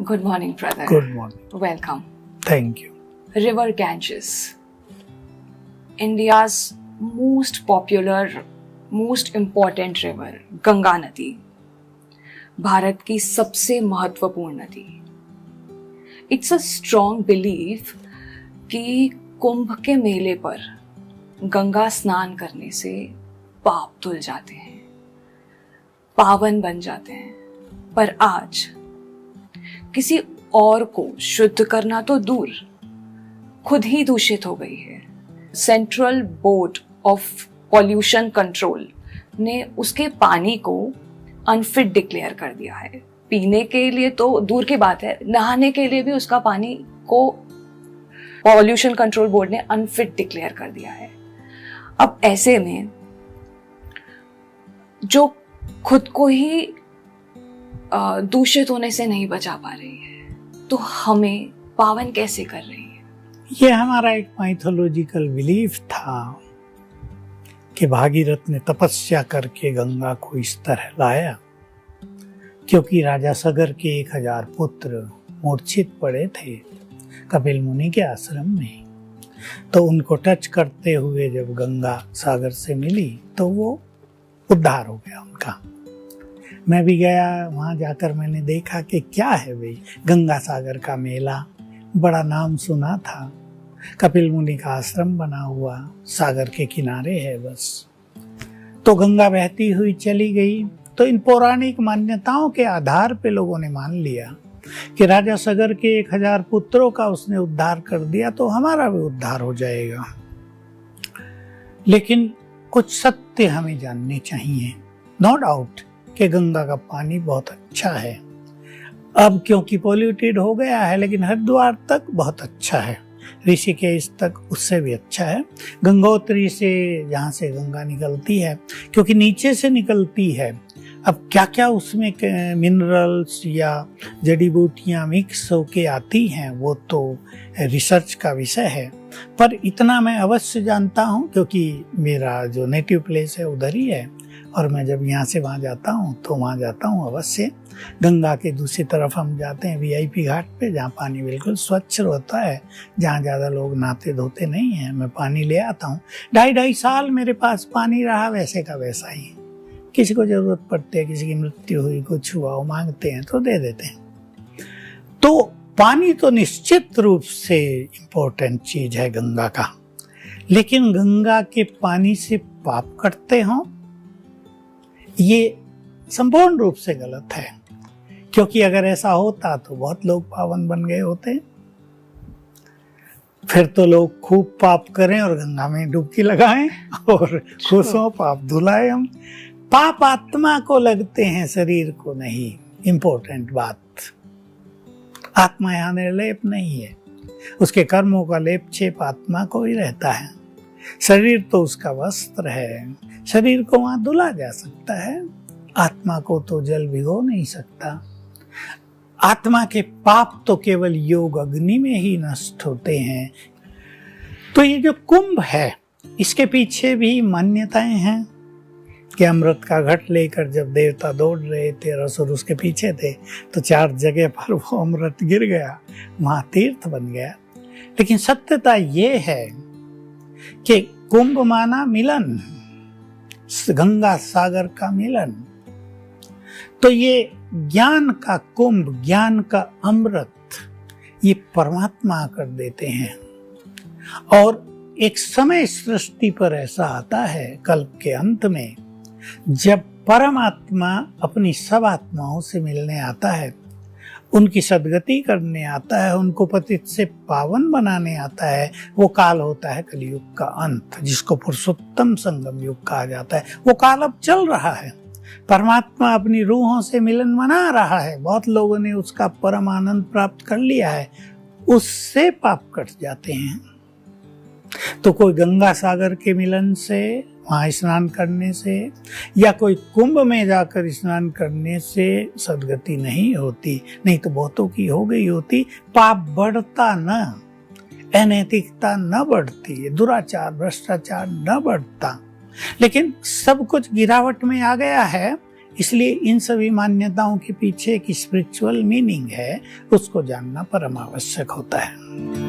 Good morning, brother. Good morning. Welcome. Thank you. River Ganges, India's most popular, most important river, Ganga नदी, भारत की सबसे महत्वपूर्ण नदी. It's a strong belief कि कुंभ के मेले पर गंगा स्नान करने से पाप धुल जाते हैं, पावन बन जाते हैं. पर आज किसी और को शुद्ध करना तो दूर, खुद ही दूषित हो गई है. Central board of pollution control ने उसके पानी को अनफिट डिक्लेयर कर दिया है. पीने के लिए तो दूर की बात है, नहाने के लिए भी उसका पानी को पॉल्यूशन कंट्रोल बोर्ड ने अनफिट डिक्लेयर कर दिया है. अब ऐसे में जो खुद को ही दूषित होने से नहीं बचा पा रही है, तो हमें पावन कैसे कर रही है? ये हमारा एक माइथोलॉजिकल बिलीफ था कि भागीरथ ने तपस्या करके गंगा को इस तरह लाया क्योंकि राजा सगर के 1000 पुत्र मूर्छित पड़े थे कपिल मुनि के आश्रम में. तो उनको टच करते हुए जब गंगा सागर से मिली तो वो उद्धार हो गया उनका. मैं भी गया, वहाँ जाकर मैंने देखा कि क्या है भाई, गंगा सागर का मेला, बड़ा नाम सुना था. कपिल मुनि का आश्रम बना हुआ सागर के किनारे है बस. तो गंगा बहती हुई चली गई. तो इन पौराणिक मान्यताओं के आधार पे लोगों ने मान लिया कि राजा सगर के 1000 पुत्रों का उसने उद्धार कर दिया तो हमारा भी उद्धार हो जाएगा. लेकिन कुछ सत्य हमें जानने चाहिए. नो डाउट कि गंगा का पानी बहुत अच्छा है, अब क्योंकि पॉल्यूटेड हो गया है, लेकिन हरिद्वार तक बहुत अच्छा है, ऋषिकेश तक उससे भी अच्छा है. गंगोत्री से जहाँ से गंगा निकलती है, क्योंकि नीचे से निकलती है, अब क्या क्या उसमें मिनरल्स या जड़ी बूटियाँ मिक्स होके आती हैं वो तो रिसर्च का विषय है. पर इतना मैं अवश्य जानता हूँ क्योंकि मेरा जो नेटिव प्लेस है उधर ही है और मैं जब यहाँ से वहाँ जाता हूँ तो वहाँ जाता हूँ अवश्य. गंगा के दूसरी तरफ हम जाते हैं VIP घाट पे, जहाँ पानी बिल्कुल स्वच्छ होता है, जहाँ ज़्यादा लोग नहाते धोते नहीं हैं. मैं पानी ले आता हूँ. 2.5 साल मेरे पास पानी रहा वैसे का वैसा ही. किसी को ज़रूरत पड़ती है, किसी की मृत्यु हुई, कुछ हुआ, वो मांगते हैं तो दे देते हैं. तो पानी तो निश्चित रूप से इम्पोर्टेंट चीज़ है गंगा का. लेकिन गंगा के पानी से पाप करते हों, ये संपूर्ण रूप से गलत है. क्योंकि अगर ऐसा होता तो बहुत लोग पावन बन गए होते. फिर तो लोग खूब पाप करें और गंगा में डुबकी लगाएं और खुश हों, पाप धुलाएं हम. पाप आत्मा को लगते हैं, शरीर को नहीं. इंपॉर्टेंट बात, आत्मा यहाँ निर्लेप नहीं है. उसके कर्मों का लेप छेप आत्मा को ही रहता है. शरीर तो उसका वस्त्र है, शरीर को वहां धुला जा सकता है, आत्मा को तो जल भिगो नहीं सकता. आत्मा के पाप तो केवल योग अग्नि में ही नष्ट होते हैं. तो ये जो कुंभ है इसके पीछे भी मान्यताएं हैं कि अमृत का घट लेकर जब देवता दौड़ रहे थे, रसुर उसके पीछे थे, तो 4 जगह पर वो अमृत गिर गया, वहां तीर्थ बन गया. लेकिन सत्यता ये है कि कुंभ माना मिलन, गंगा सागर का मिलन. तो ये ज्ञान का कुंभ, ज्ञान का अमृत, ये परमात्मा आकर देते हैं. और एक समय सृष्टि पर ऐसा आता है कल्प के अंत में, जब परमात्मा अपनी सब आत्माओं से मिलने आता है, उनकी सद्गति करने आता है, उनको पतित से पावन बनाने आता है. वो काल होता है कलयुग का अंत, जिसको पुरुषोत्तम संगम युग कहा जाता है. वो काल अब चल रहा है. परमात्मा अपनी रूहों से मिलन मना रहा है. बहुत लोगों ने उसका परम आनंद प्राप्त कर लिया है, उससे पाप कट जाते हैं. तो कोई गंगा सागर के मिलन से, वहाँ स्नान करने से, या कोई कुंभ में जाकर स्नान करने से सद्गति नहीं होती. नहीं तो बहुतों की हो गई होती. पाप बढ़ता न, अनैतिकता न बढ़ती, दुराचार भ्रष्टाचार न बढ़ता. लेकिन सब कुछ गिरावट में आ गया है, इसलिए इन सभी मान्यताओं के पीछे एक स्पिरिचुअल मीनिंग है, उसको जानना परम आवश्यक होता है।